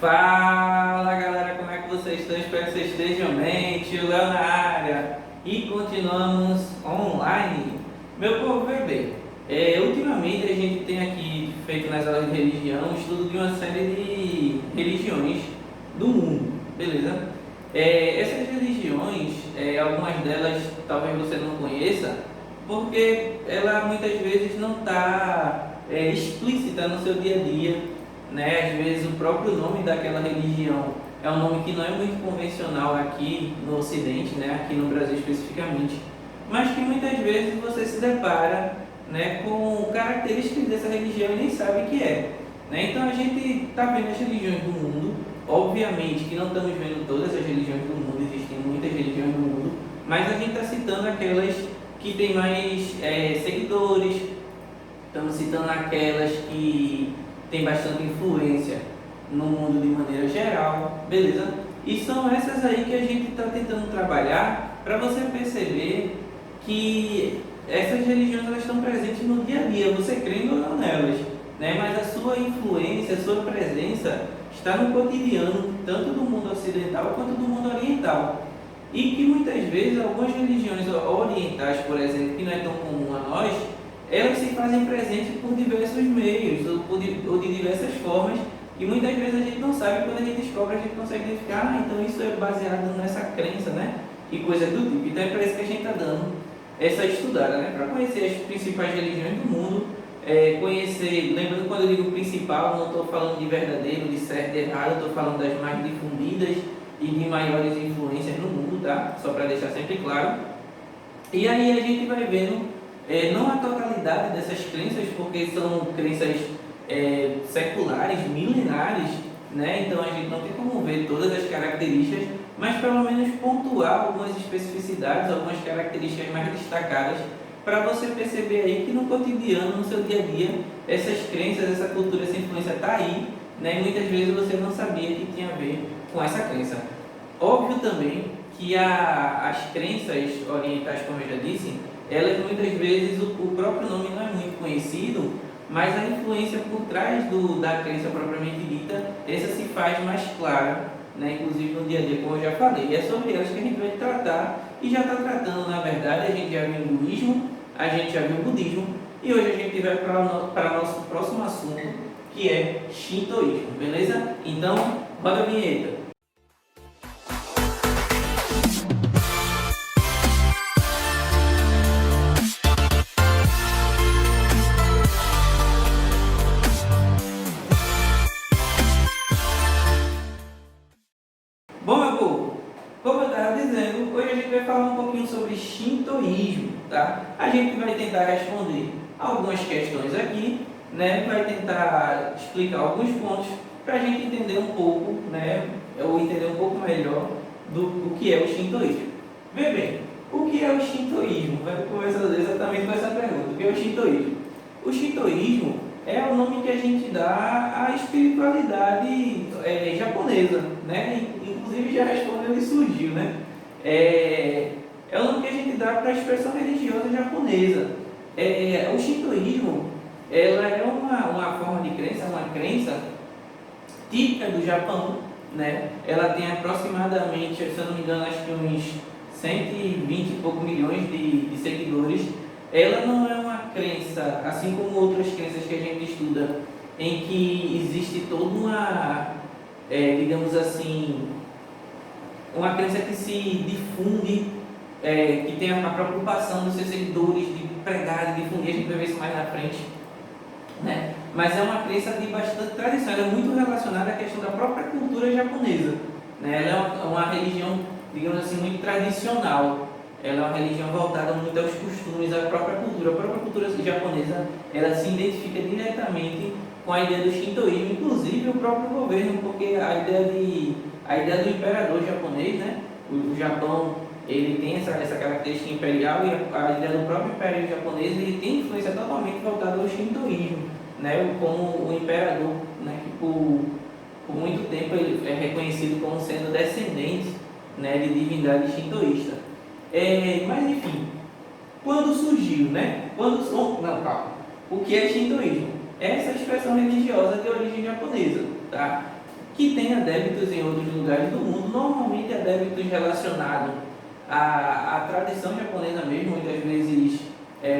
Fala galera, como é que vocês estão? Espero que vocês estejam bem. Tio Léo na área e continuamos online. Meu povo, vem bem. Ultimamente a gente tem aqui feito nas aulas de religião um estudo de uma série de religiões do mundo, beleza? Essas religiões, algumas delas talvez você não conheça, porque ela muitas vezes não está explícita no seu dia a dia, né? Às vezes o próprio nome daquela religião é um nome que não é muito convencional aqui no Ocidente, né? Aqui no Brasil especificamente, mas que muitas vezes você se depara, né, com características dessa religião e nem sabe o que é, né? Então a gente está vendo as religiões do mundo, obviamente que não estamos vendo todas as religiões do mundo, existem muitas religiões do mundo, mas a gente está citando aquelas que têm mais seguidores, estamos citando aquelas que tem bastante influência no mundo de maneira geral, beleza? E são essas aí que a gente está tentando trabalhar para você perceber que essas religiões elas estão presentes no dia a dia, você crendo ou não nelas, né? Mas a sua influência, a sua presença está no cotidiano, tanto do mundo ocidental quanto do mundo oriental. E que muitas vezes algumas religiões orientais, por exemplo, que não é tão comum a nós, elas se fazem presentes por diversos meios ou de diversas formas, e muitas vezes a gente não sabe, quando a gente descobre, a gente consegue identificar, então isso é baseado nessa crença, né? E coisas do tipo. Então é para isso que a gente está dando essa estudada, né? Para conhecer as principais religiões do mundo, conhecer, lembrando quando eu digo principal, não estou falando de verdadeiro, de certo e errado, estou falando das mais difundidas e de maiores influências no mundo, tá? Só para deixar sempre claro. E aí a gente vai vendo não a totalidade dessas crenças, porque são crenças seculares, milenares, né? Então a gente não tem como ver todas as características, mas pelo menos pontuar algumas especificidades, algumas características mais destacadas, para você perceber aí que no cotidiano, no seu dia a dia, essas crenças, essa cultura, essa influência está aí, né? E muitas vezes você não sabia que tinha a ver com essa crença. Óbvio também que as crenças orientais, como eu já disse, elas muitas vezes o próprio nome não é muito conhecido, mas a influência por trás da crença propriamente dita, essa se faz mais clara, né? Inclusive no dia a dia, como eu já falei. E é sobre elas que a gente vai tratar, e já está tratando, na verdade. A gente já viu o hinduísmo, a gente já viu o budismo, e hoje a gente vai para o nosso próximo assunto, que é shintoísmo, beleza? Então, roda a vinheta. Bom, meu povo, como eu estava dizendo, hoje a gente vai falar um pouquinho sobre shintoísmo, tá? A gente vai tentar responder algumas questões aqui, né? Vai tentar explicar alguns pontos para a gente entender um pouco, né? Ou entender um pouco melhor do que é o shintoísmo. Vê bem, o que é o shintoísmo? Vai começar exatamente com essa pergunta. O que é o shintoísmo? O shintoísmo é o nome que a gente dá à espiritualidade japonesa, né? Inclusive já respondeu e surgiu, né? É o nome que a gente dá para a expressão religiosa japonesa. O shintoísmo, ela é uma forma de crença, uma crença típica do Japão, né? Ela tem aproximadamente, se eu não me engano, acho que uns 120 e poucos milhões de seguidores. Ela não é uma crença, assim como outras crenças que a gente estuda, em que existe toda uma, digamos assim, uma crença que se difunde, que tem a preocupação dos seus seguidores de pregar, de difundir. A gente vai ver isso mais na frente, né? Mas é uma crença de bastante tradição, ela é muito relacionada à questão da própria cultura japonesa, né? Ela é uma religião, digamos assim, muito tradicional. Ela é uma religião voltada muito aos costumes, à própria cultura. A própria cultura japonesa, ela se identifica diretamente com a ideia do shintoísmo, inclusive o próprio governo, porque a ideia do imperador japonês, né? O Japão, ele tem essa característica imperial, e a ideia do próprio império japonês, ele tem influência totalmente voltada ao shintoísmo, né? Como o imperador, né? Que por muito tempo ele é reconhecido como sendo descendente, né, de divindade shintoísta. Mas enfim, quando surgiu, né? Não, calma. O que é shintoísmo? Essa expressão religiosa de origem japonesa, tá? que tem adeptos em outros lugares do mundo, normalmente adeptos relacionados à tradição japonesa mesmo, muitas vezes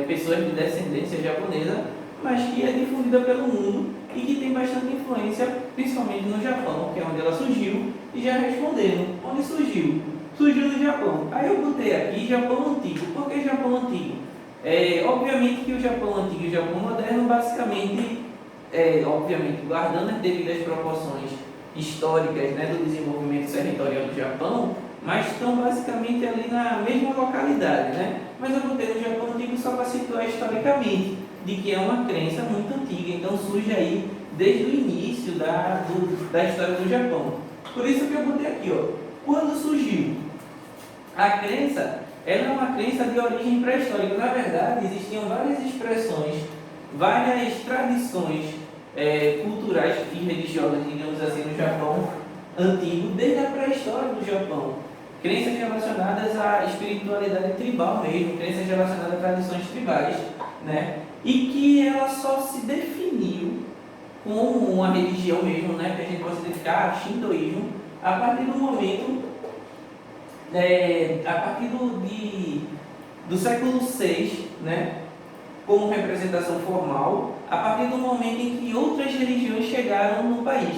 pessoas de descendência japonesa, mas que é difundida pelo mundo e que tem bastante influência, principalmente no Japão, que é onde ela surgiu. E já respondendo, onde surgiu? Surgiu no Japão. Aí eu botei aqui Japão Antigo. Por que Japão Antigo? Obviamente que o Japão Antigo e o Japão Moderno, basicamente, obviamente, guardando as devidas proporções históricas, né, do desenvolvimento territorial do Japão, mas estão basicamente ali na mesma localidade, né? Mas eu botei no Japão Antigo só para situar historicamente, de que é uma crença muito antiga, então surge aí desde o início da história do Japão. Por isso que eu botei aqui, ó, quando surgiu? A crença, ela é uma crença de origem pré-histórica. Na verdade, existiam várias expressões, várias tradições culturais e religiosas, digamos assim, no Japão antigo, desde a pré-história do Japão. Crenças relacionadas à espiritualidade tribal mesmo, crenças relacionadas a tradições tribais, né? E que ela só se definiu como uma religião mesmo, né? Que a gente pode identificar, shintoísmo, a partir do momento, a partir do século VI, né? Como representação formal, a partir do momento em que outras religiões chegaram no país.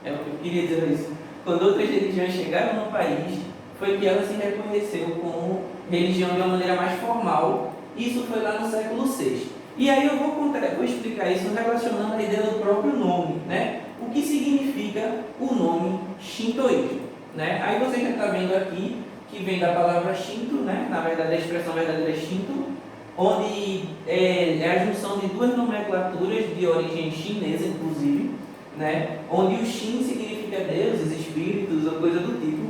É o que eu queria dizer isso. Quando outras religiões chegaram no país, foi que ela se reconheceu como religião de uma maneira mais formal. Isso foi lá no século VI. E aí eu vou explicar isso relacionando a ideia do próprio nome, né? O que significa o nome Shintoísmo, né? Aí você já está vendo aqui que vem da palavra Shinto, né? Na verdade a expressão verdadeira é Shinto, onde é a junção de duas nomenclaturas de origem chinesa, inclusive, né? Onde o Shin significa deuses, espíritos ou coisa do tipo,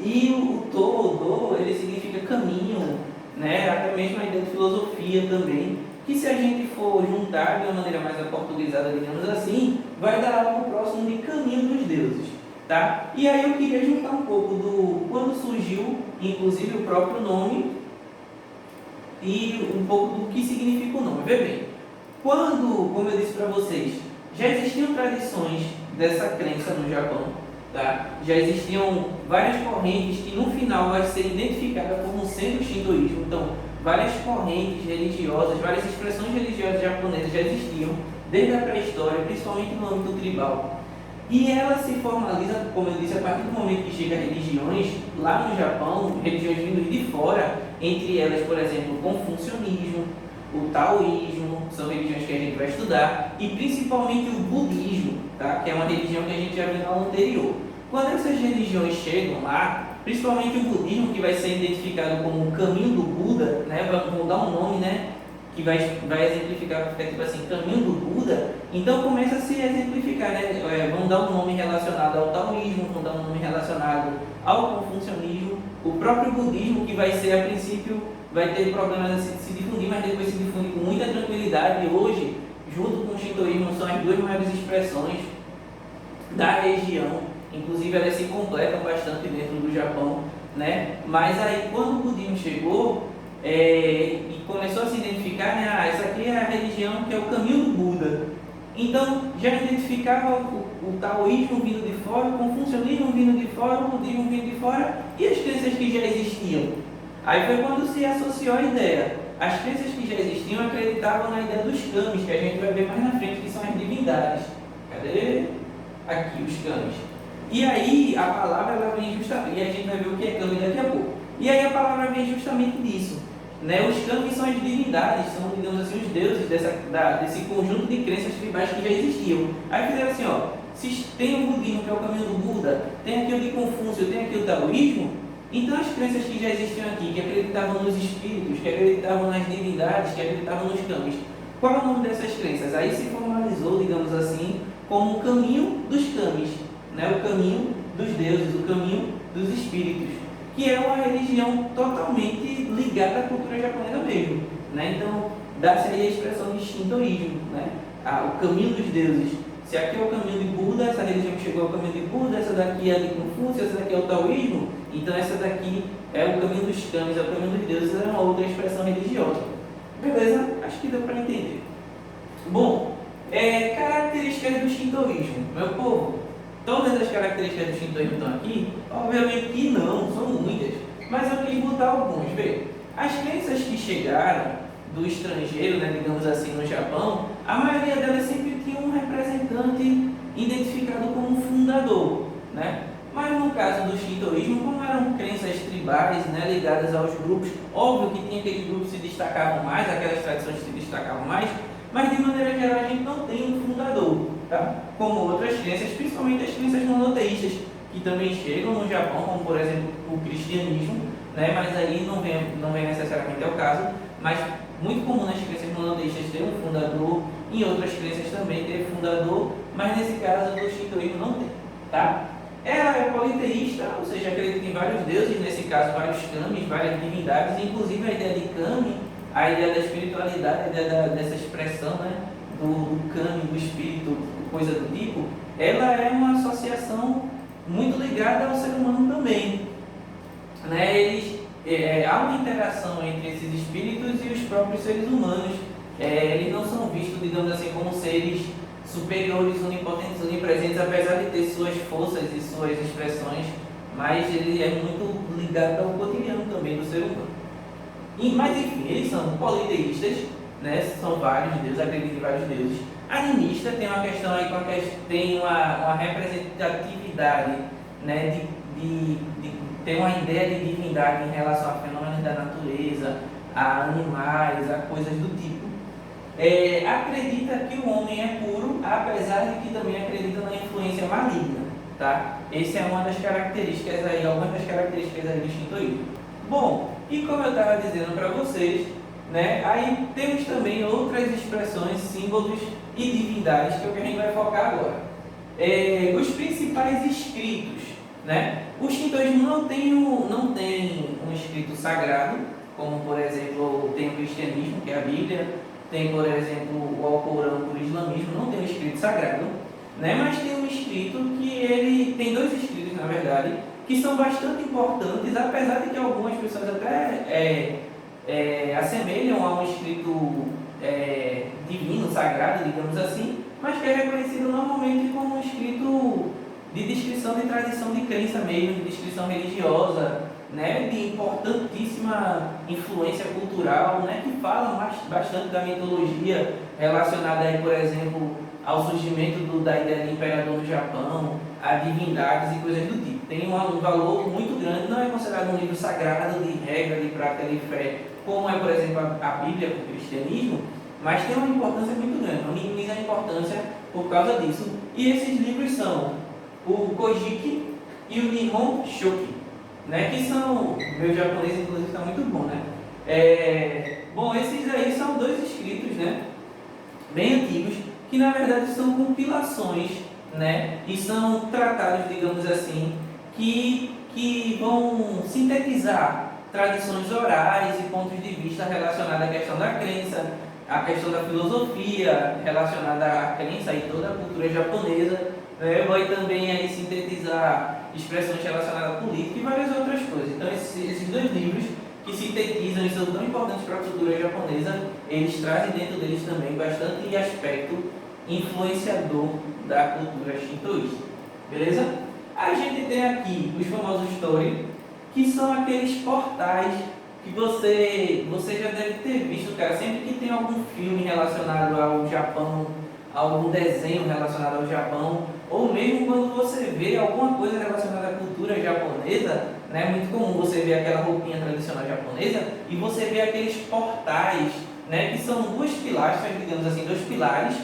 e o To, ou Do, ele significa caminho, né? Até mesmo a ideia de filosofia também, que se a gente for juntar de uma maneira mais aportuguesada, digamos assim, vai dar algo próximo de caminho dos deuses, tá? E aí eu queria juntar um pouco do quando surgiu, inclusive o próprio nome, e um pouco do que significa o nome. Vê bem, quando, como eu disse para vocês, já existiam tradições dessa crença no Japão, tá? Já existiam várias correntes que no final vai ser identificada como sendo o shintoísmo. Então, várias correntes religiosas, várias expressões religiosas japonesas já existiam desde a pré-história, principalmente no âmbito tribal. E ela se formaliza, como eu disse, a partir do momento que chega religiões lá no Japão, religiões vindas de fora, entre elas, por exemplo, o confucionismo, o taoísmo, são religiões que a gente vai estudar, e principalmente o budismo, tá? Que é uma religião que a gente já viu na aula anterior. Quando essas religiões chegam lá, principalmente o budismo, que vai ser identificado como o caminho do Buda, né? Vamos dar um nome, né? Que vai exemplificar, tipo assim, caminho do Buda. Então começa a se exemplificar, né? Vão dar um nome relacionado ao taoísmo, vão dar um nome relacionado ao confucionismo, o próprio budismo, que vai ser, a princípio, vai ter problemas de se difundir, mas depois se difunde com muita tranquilidade. E hoje, junto com o shintoísmo, são as duas maiores expressões da região. Inclusive, elas se completam bastante dentro do Japão, né? Mas aí, quando o budismo chegou e começou a se identificar, né? Essa aqui é a religião que é o caminho do Buda. Então, já identificava o taoísmo vindo de fora, o confucionismo vindo de fora, o budismo vindo de fora e as crenças que já existiam. Aí foi quando se associou a ideia. As crenças que já existiam acreditavam na ideia dos kamis, que a gente vai ver mais na frente, que são as divindades. Cadê? Aqui, os kamis. E aí, a palavra ela vem justamente, e a gente vai ver o que é kami daqui a pouco. E aí a palavra vem justamente disso, né? Os kamis são as divindades, são, digamos assim, os deuses desse conjunto de crenças tribais que já existiam. Aí fizeram assim, ó, se tem o budismo, que é o caminho do Buda, tem aqui o de Confúcio, tem aqui o taoísmo, então as crenças que já existiam aqui, que acreditavam nos espíritos, que acreditavam nas divindades, que acreditavam nos kamis, qual é o nome dessas crenças? Aí se formalizou, digamos assim, como o caminho dos kamis, né? O caminho dos deuses, o caminho dos espíritos, que é uma religião totalmente ligada à cultura japonesa mesmo, né? Então, dá-se aí a expressão de shintoísmo, né? O caminho dos deuses. Se aqui é o caminho de Buda, essa religião que chegou ao caminho de Buda, essa daqui é a de Confúcio, essa daqui é o taoísmo, então essa daqui é o caminho dos kamis, é o caminho dos deuses, é uma outra expressão religiosa. Beleza? Acho que deu para entender. Bom, características do shintoísmo. Meu povo, Todas as características do shintoísmo estão aqui? Obviamente que não, são muitas, mas eu quis botar alguns. Vê, as crenças que chegaram do estrangeiro, né, digamos assim, no Japão, a maioria delas sempre tinha um representante identificado como fundador, né? Mas no caso do shintoísmo, como eram crenças tribais, né, ligadas aos grupos, óbvio que tinha aqueles grupos que se destacavam mais, aquelas tradições que se destacavam mais, mas de maneira geral a gente não tem um fundador, tá? Como outras crenças, principalmente as crenças monoteístas, que também chegam no Japão, como por exemplo o cristianismo, né? Mas aí não vem necessariamente ao caso, mas muito comum nas crenças monoteístas ter um fundador, em outras crenças também ter fundador, mas nesse caso do shintoísmo não tem, tá? Ela é politeísta, ou seja, acredita em vários deuses, nesse caso vários kamis, várias divindades, inclusive a ideia de kami, a ideia da espiritualidade, a ideia dessa expressão, né, do kami, do espírito, coisa do tipo, ela é uma associação muito ligada ao ser humano também, né? Há uma interação entre esses espíritos e os próprios seres humanos. Eles não são vistos, digamos assim, como seres superiores, onipotentes, onipresentes, apesar de ter suas forças e suas expressões, mas ele é muito ligado ao cotidiano também do ser humano. Mas enfim, eles são politeístas, né? São vários deuses, acreditam em vários deuses. Animista tem uma questão aí tem uma representatividade, né? Tem uma ideia de divindade em relação a fenômenos da natureza, a animais, a coisas do tipo. Acredita que o homem é puro, apesar de que também acredita na influência maligna, tá? Essa é uma das características aí, algumas das características aí do shintoísmo. Bom, e como eu estava dizendo para vocês, né, aí temos também outras expressões, símbolos e divindades, que é o que a gente vai focar agora. Os principais escritos, né? O shintoísmo não tem um escrito sagrado, como por exemplo tem o cristianismo, que é a Bíblia, tem por exemplo o Alcorão do islamismo, não tem um escrito sagrado, né? Mas tem um escrito que ele tem dois escritos na verdade, que são bastante importantes, apesar de que algumas pessoas até assemelham a um escrito divino, sagrado, digamos assim, mas que é reconhecido normalmente como um escrito de descrição de tradição de crença mesmo, de descrição religiosa, né, de importantíssima influência cultural, né, que fala bastante da mitologia relacionada aí, por exemplo, ao surgimento da ideia de imperador no Japão, a divindades e coisas do tipo. Tem um valor muito grande, não é considerado um livro sagrado de regra, de prática de fé, como é, por exemplo, a Bíblia para o cristianismo, mas tem uma importância muito grande, não minimiza a importância por causa disso. E esses livros são o Kojiki e o Nihon Shoki, né, que são, meu japonês inclusive está muito bom, né? Bom, esses aí são dois escritos, né, bem antigos, que na verdade são compilações, né, e são tratados, digamos assim, que vão sintetizar tradições orais e pontos de vista relacionados à questão da crença, à questão da filosofia relacionada à crença e toda a cultura japonesa, né, vai também aí sintetizar expressões relacionadas à política e várias outras coisas. Então esses dois livros que sintetizam e são tão importantes para a cultura japonesa, eles trazem dentro deles também bastante aspecto influenciador da cultura shintoísta. Beleza? A gente tem aqui os famosos story, que são aqueles portais que você já deve ter visto, cara, sempre que tem algum filme relacionado ao Japão, algum desenho relacionado ao Japão, ou mesmo quando você vê alguma coisa relacionada à cultura japonesa, né, é muito comum você ver aquela roupinha tradicional japonesa e você vê aqueles portais, né, que são duas pilastras, digamos assim, dois pilares,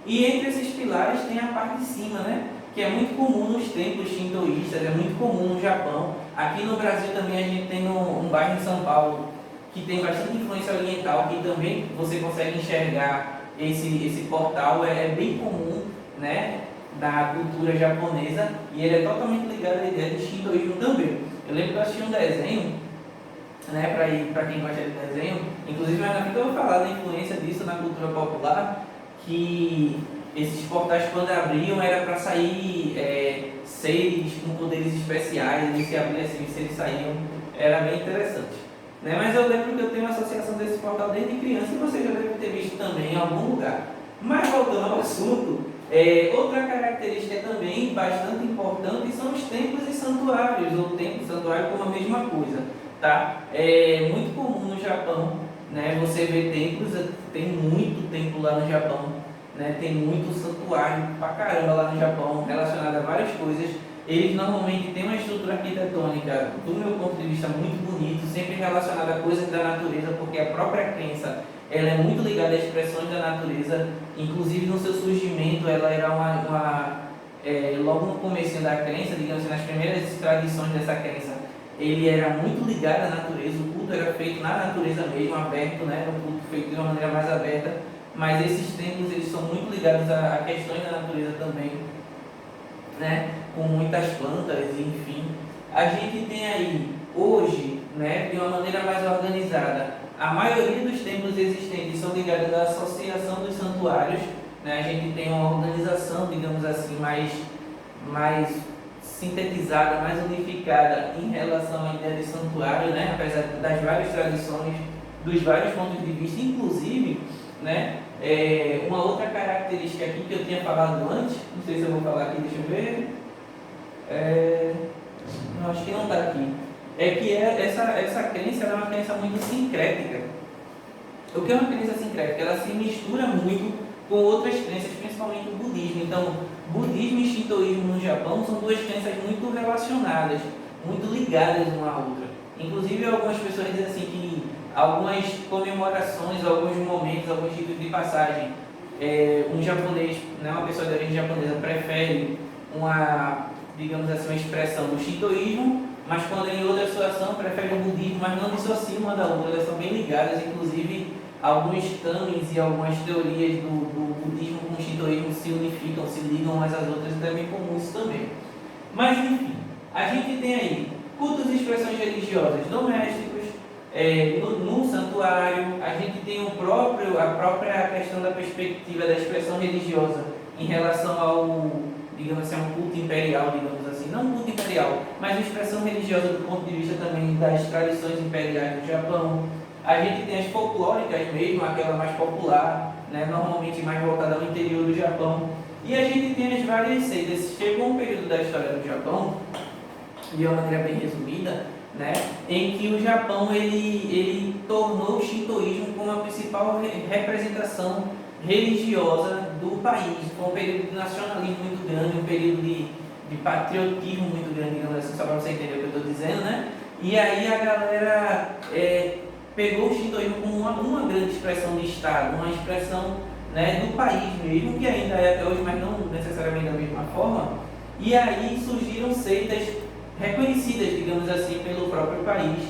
e entre esses pilares tem a parte de cima, né, que é muito comum nos templos shintoístas, é muito comum no Japão. Aqui no Brasil também a gente tem um bairro em São Paulo que tem bastante influência oriental, que também você consegue enxergar esse portal, é bem comum, né, da cultura japonesa, e ele é totalmente ligado à ideia de shintoísmo também. Eu lembro que eu assisti um desenho, né, para quem gosta de desenho, inclusive na vida eu vou falar da influência disso na cultura popular, que esses portais quando abriam era para sair seres com poderes especiais, e se abria assim, os seres saíam, era bem interessante. Né? Mas eu lembro que eu tenho uma associação desse portal desde criança e você já deve ter visto também em algum lugar. Mas voltando ao assunto, Outra característica também bastante importante são os templos e santuários, ou templo e santuário como a mesma coisa, tá? É muito comum no Japão, né, você ver templos, tem muito templo lá no Japão, né, tem muito santuário pra caramba lá no Japão, relacionado a várias coisas. Eles normalmente têm uma estrutura arquitetônica, do meu ponto de vista, muito bonito, sempre relacionada a coisas da natureza, porque a própria crença ela é muito ligada às expressões da natureza, inclusive no seu surgimento ela era logo no começo da crença, digamos assim, nas primeiras tradições dessa crença, ele era muito ligado à natureza, o culto era feito na natureza mesmo, aberto, né, um culto feito de uma maneira mais aberta, mas esses templos eles são muito ligados a questões da natureza também, né, com muitas plantas, enfim. A gente tem aí, hoje, né, de uma maneira mais organizada, a maioria dos templos existentes são ligados à associação dos santuários, né, a gente tem uma organização, digamos assim, mais sintetizada, mais unificada em relação à ideia de santuário, né, apesar das várias tradições, dos vários pontos de vista, inclusive, né, uma outra característica aqui que eu tinha falado antes, não sei se eu vou falar aqui, deixa eu ver, não, acho que não está aqui, é que essa crença é uma crença muito sincrética. O que é uma crença sincrética? Ela se mistura muito com outras crenças, principalmente o budismo. Então, budismo e shintoísmo no Japão são duas crenças muito relacionadas, muito ligadas uma à outra. Inclusive, algumas pessoas dizem assim que algumas comemorações, alguns momentos, alguns ritos de passagem, um japonês, né, uma pessoa de origem japonesa, prefere digamos assim, uma expressão do shintoísmo, mas quando é em outra situação, prefere o budismo, mas não dissociam uma da outra, elas são bem ligadas, inclusive alguns camis e algumas teorias do budismo com o shintoísmo se unificam, se ligam umas às outras, e é bem comum isso também. Mas enfim, a gente tem aí cultos e expressões religiosas domésticos, no santuário, a gente tem a própria questão da perspectiva da expressão religiosa em relação ao, digamos assim, um culto imperial, digamos assim, não um culto imperial, mas uma expressão religiosa do ponto de vista também das tradições imperiais do Japão. A gente tem as folclóricas mesmo, aquela mais popular, né, normalmente mais voltada ao interior do Japão. E a gente tem as várias seitas. Chegou um período da história do Japão, de uma maneira bem resumida, né, em que o Japão ele tornou o shintoísmo como a principal representação religiosa do país. Foi um período de nacionalismo muito grande, um período de patriotismo muito grande, digamos assim, só para você entender o que eu estou dizendo, né? E aí a galera pegou o shintoísmo como uma grande expressão de Estado, uma expressão, né, do país mesmo, que ainda é até hoje, mas não necessariamente da mesma forma. E aí surgiram seitas reconhecidas, digamos assim, pelo próprio país.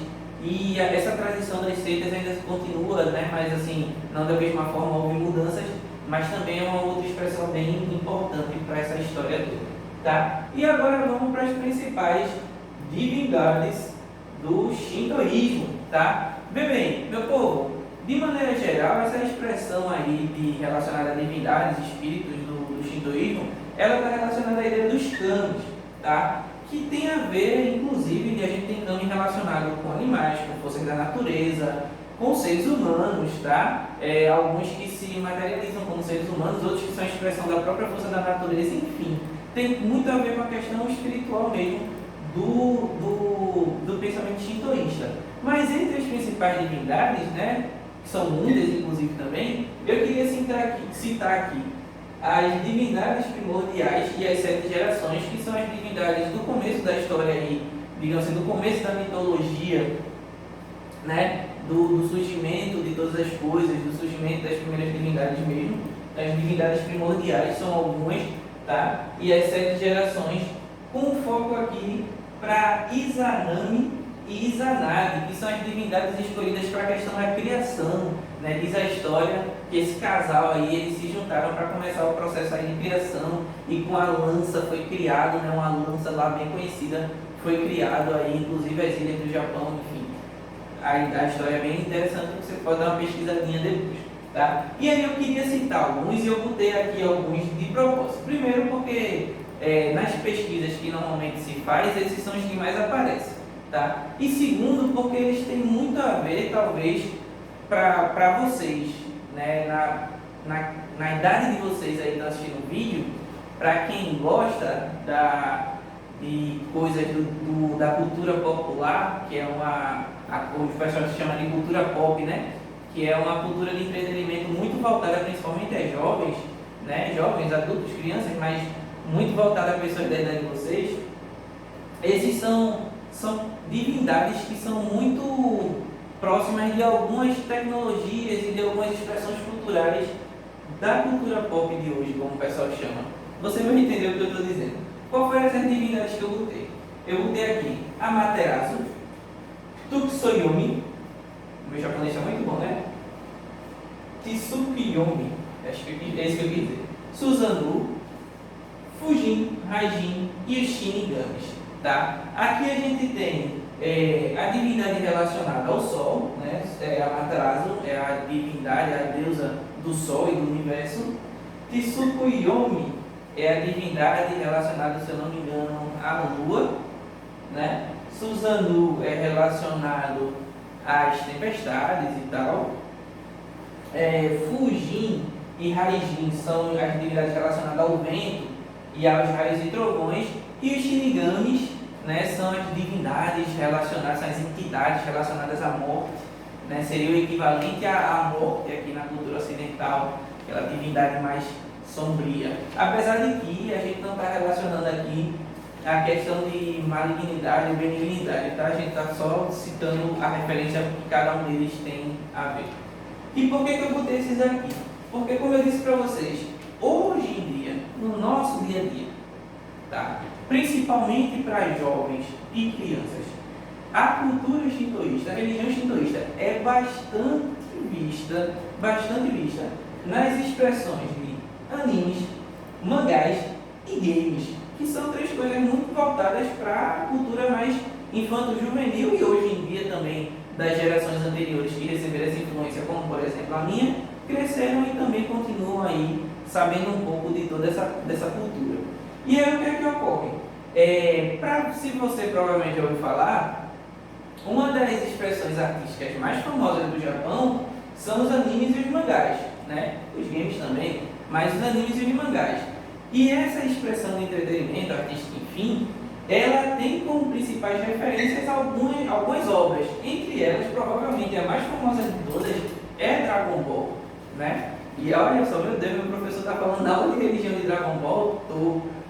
E essa tradição das seitas ainda continua, né, mas assim, não da mesma forma, houve mudanças, mas também é uma outra expressão bem importante para essa história toda, tá? E agora vamos para as principais divindades do shintoísmo, tá? Bem, meu povo, de maneira geral, essa expressão aí relacionada a divindades, espíritos do shintoísmo, ela está relacionada à ideia dos kamis, tá? Que tem a ver, inclusive, a gente tem kami relacionado com animais, com forças da natureza, com seres humanos, tá? Alguns que se materializam como seres humanos, outros que são a expressão da própria força da natureza, enfim. Tem muito a ver com a questão espiritual mesmo do pensamento shintoísta. Mas entre as principais divindades, né, que são muitas inclusive também, eu queria citar aqui as divindades primordiais e as 7 gerações, que são as divindades do começo da história aí, digamos assim, do começo da mitologia, né, do surgimento de todas as coisas, do surgimento das primeiras divindades mesmo. As divindades primordiais são algumas, tá? E as 7 gerações, com foco aqui para Izanami e Izanagi, que são as divindades escolhidas para a questão da criação, né? Diz a história que esse casal aí, eles se juntaram para começar o processo aí de criação, e com a lança foi criado, né? Uma lança lá bem conhecida, foi criado aí, inclusive as ilhas do Japão, enfim. A história é bem interessante, você pode dar uma pesquisadinha depois, tá? E aí eu queria citar alguns, e eu botei aqui alguns de propósito. Primeiro porque nas pesquisas que normalmente se faz, esses são os que mais aparecem, tá? E segundo, porque eles têm muito a ver, talvez, para vocês, né, na idade de vocês aí que estão assistindo o vídeo, para quem gosta de coisas da cultura popular, que é o pessoal se chama de cultura pop, né? Que é uma cultura de entretenimento muito voltada principalmente a jovens, né? Jovens, adultos, crianças, mas muito voltada a pessoas da idade de vocês. Esses são divindades que são muito próximas de algumas tecnologias e de algumas expressões culturais da cultura pop de hoje, como o pessoal chama. Você vai entender o que eu estou dizendo. Qual foram essas divindades que eu botei? Eu botei aqui Amaterasu, Tsukuyomi, o meu japonês é muito bom, né? Tsukuyomi, acho que é isso que eu quis dizer. Susanoo, Fujin, Raijin e os Shinigamis. Tá? Aqui a gente tem a divindade relacionada ao Sol, né? Amaterasu é a divindade, a deusa do Sol e do Universo. Tsukuyomi é a divindade relacionada, se eu não me engano, à Lua, né? Susanoo é relacionado às tempestades e tal. Fujin e Raijin são as divindades relacionadas ao vento e aos raios e trovões. E os Shinigamis, né, são as divindades relacionadas, são as entidades relacionadas à morte, né? Seria o equivalente à morte aqui na cultura ocidental, aquela divindade mais sombria. Apesar de que a gente não está relacionando aqui a questão de malignidade e benignidade, tá? A gente está só citando a referência que cada um deles tem a ver. E por que eu botei esses aqui? Porque, como eu disse para vocês, hoje em dia, no nosso dia a dia, tá? Principalmente para jovens e crianças, a cultura shintoísta, a religião shintoísta é bastante vista nas expressões de animes, mangás e games, que são três coisas muito voltadas para a cultura mais infanto-juvenil e hoje em dia também das gerações anteriores que receberam essa influência, como por exemplo a minha, cresceram e também continuam aí sabendo um pouco de toda dessa cultura. E aí o que é que ocorre? Se você provavelmente já ouviu falar, uma das expressões artísticas mais famosas do Japão são os animes e os mangás, né? Os games também, mas os animes e os mangás. E essa expressão de entretenimento artístico, enfim, ela tem como principais referências algumas obras. Entre elas, provavelmente a mais famosa de todas é Dragon Ball, né? E olha só, meu Deus, meu professor está falando da aula de religião de Dragon Ball.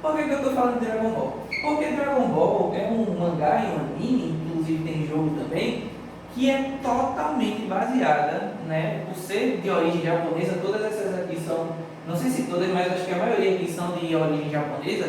Por que eu estou falando de Dragon Ball? Porque Dragon Ball é um mangá e um anime, inclusive tem jogo também, que é totalmente baseada, né, por ser de origem japonesa. Todas essas aqui são, não sei se todas, mas acho que a maioria aqui são de origem japonesa,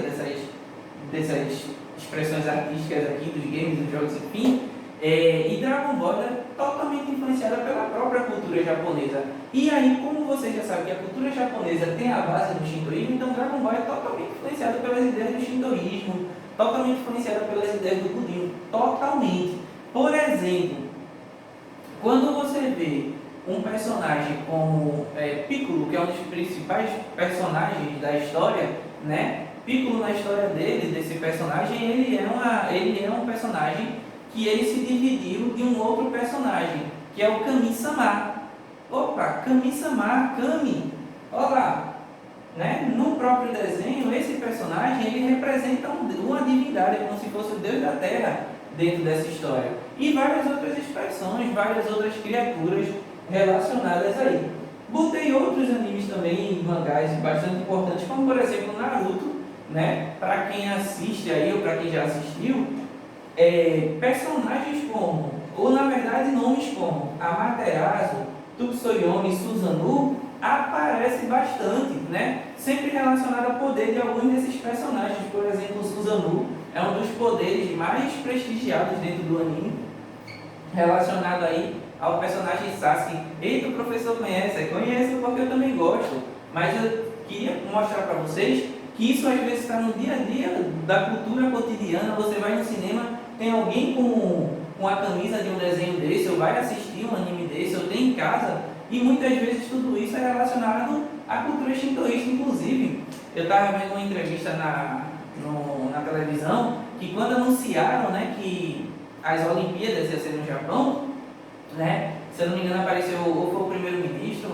dessas expressões artísticas aqui, dos games, dos jogos, enfim. E Dragon Ball é totalmente influenciada pela própria cultura japonesa. E aí, como vocês já sabem que a cultura japonesa tem a base no shintoísmo, então Dragon Ball é totalmente influenciado pelas ideias do shintoísmo, totalmente influenciada pelas ideias do budismo, totalmente. Por exemplo, quando você vê um personagem como Piccolo, que é um dos principais personagens da história, né? Piccolo, na história desse personagem, ele é um personagem que ele se dividiu de um outro personagem, que é o Kami-sama. Opa, Kami-sama, Kami, olha lá, né? No próprio desenho, esse personagem, ele representa uma divindade, como se fosse o Deus da Terra dentro dessa história. E várias outras expressões, várias outras criaturas relacionadas aí. Botei outros animes também, mangás bastante importantes, como por exemplo Naruto, né? Para quem assiste aí, ou para quem já assistiu, personagens como, ou na verdade nomes como Amaterasu, Tsukuyomi e Susanoo aparece bastante, né? Sempre relacionado ao poder de alguns desses personagens. Por exemplo, Susanoo é um dos poderes mais prestigiados dentro do anime, relacionado aí ao personagem Sasuke. Eita, o professor conhece? Conheço porque eu também gosto, mas eu queria mostrar para vocês que isso às vezes está no dia a dia da cultura cotidiana. Você vai no cinema, tem alguém com a camisa de um desenho desse, ou vai assistir um anime desse, ou tem em casa, e muitas vezes tudo isso é relacionado à cultura shintoísta. Inclusive, eu estava vendo uma entrevista na televisão, que quando anunciaram, né, que as Olimpíadas iam ser no Japão, né, se eu não me engano apareceu ou foi o primeiro-ministro,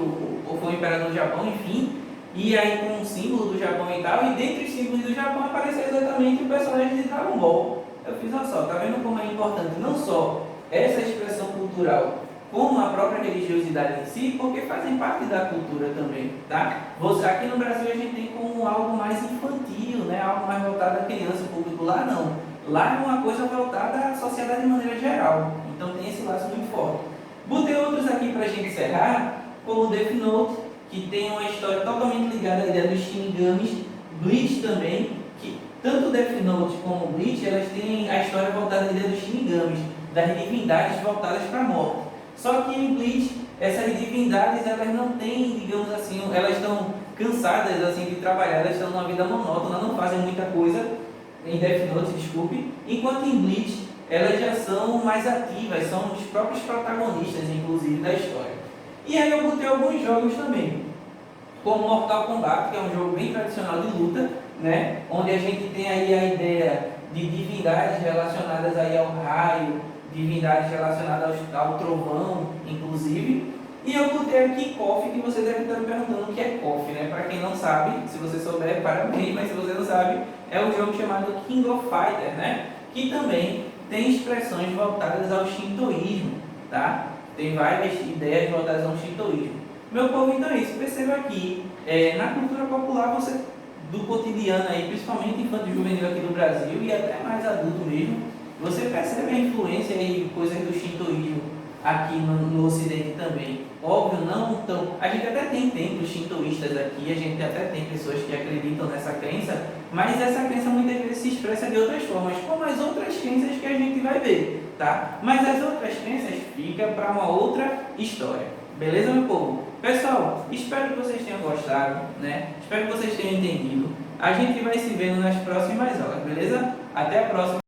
ou foi o imperador do Japão, enfim, e aí com o símbolo do Japão e tal, e dentre os símbolos do Japão apareceu exatamente o personagem de Dragon Ball. Eu fiz, olha só, tá vendo como é importante não só essa expressão cultural, como a própria religiosidade em si, porque fazem parte da cultura também, tá? Aqui no Brasil a gente tem como algo mais infantil, né? Algo mais voltado à criança, o público lá não. Lá é uma coisa voltada à sociedade de maneira geral, então tem esse laço muito forte. Botei outros aqui para a gente encerrar, como o Death Note, que tem uma história totalmente ligada à ideia dos Shinigamis, Bleach também, que tanto Death Note como Bleach, elas têm a história voltada à ideia dos Shinigamis, das divindades voltadas para a morte. Só que em Bleach, essas divindades, elas não têm, digamos assim, elas estão cansadas assim de trabalhar, elas estão numa vida monótona, não fazem muita coisa, em Death Note, desculpe, enquanto em Bleach, elas já são mais ativas, são os próprios protagonistas, inclusive, da história. E aí eu botei alguns jogos também, como Mortal Kombat, que é um jogo bem tradicional de luta, né? Onde a gente tem aí a ideia de divindades relacionadas aí ao raio, divindades relacionadas ao trovão, inclusive. E eu botei aqui KOF, que você deve estar me perguntando o que é KOF, né? Para quem não sabe, se você souber, parabéns, mas se você não sabe, é um jogo chamado King of Fighters, né? Que também tem expressões voltadas ao shintoísmo, tá? Tem várias ideias voltadas ao shintoísmo. Meu povo, então é isso. Perceba aqui, na cultura popular, você, do cotidiano aí, principalmente infantil juvenil aqui do Brasil e até mais adulto mesmo, você percebe a influência e coisas do shintoísmo aqui no Ocidente também. Óbvio, não tão. A gente até tem templos shintoístas aqui, a gente até tem pessoas que acreditam nessa crença, mas essa crença muitas vezes se expressa de outras formas, como as outras crenças que a gente vai ver, tá? Mas as outras crenças ficam para uma outra história. Beleza, meu povo? Pessoal, espero que vocês tenham gostado, né? Espero que vocês tenham entendido. A gente vai se vendo nas próximas aulas, beleza? Até a próxima.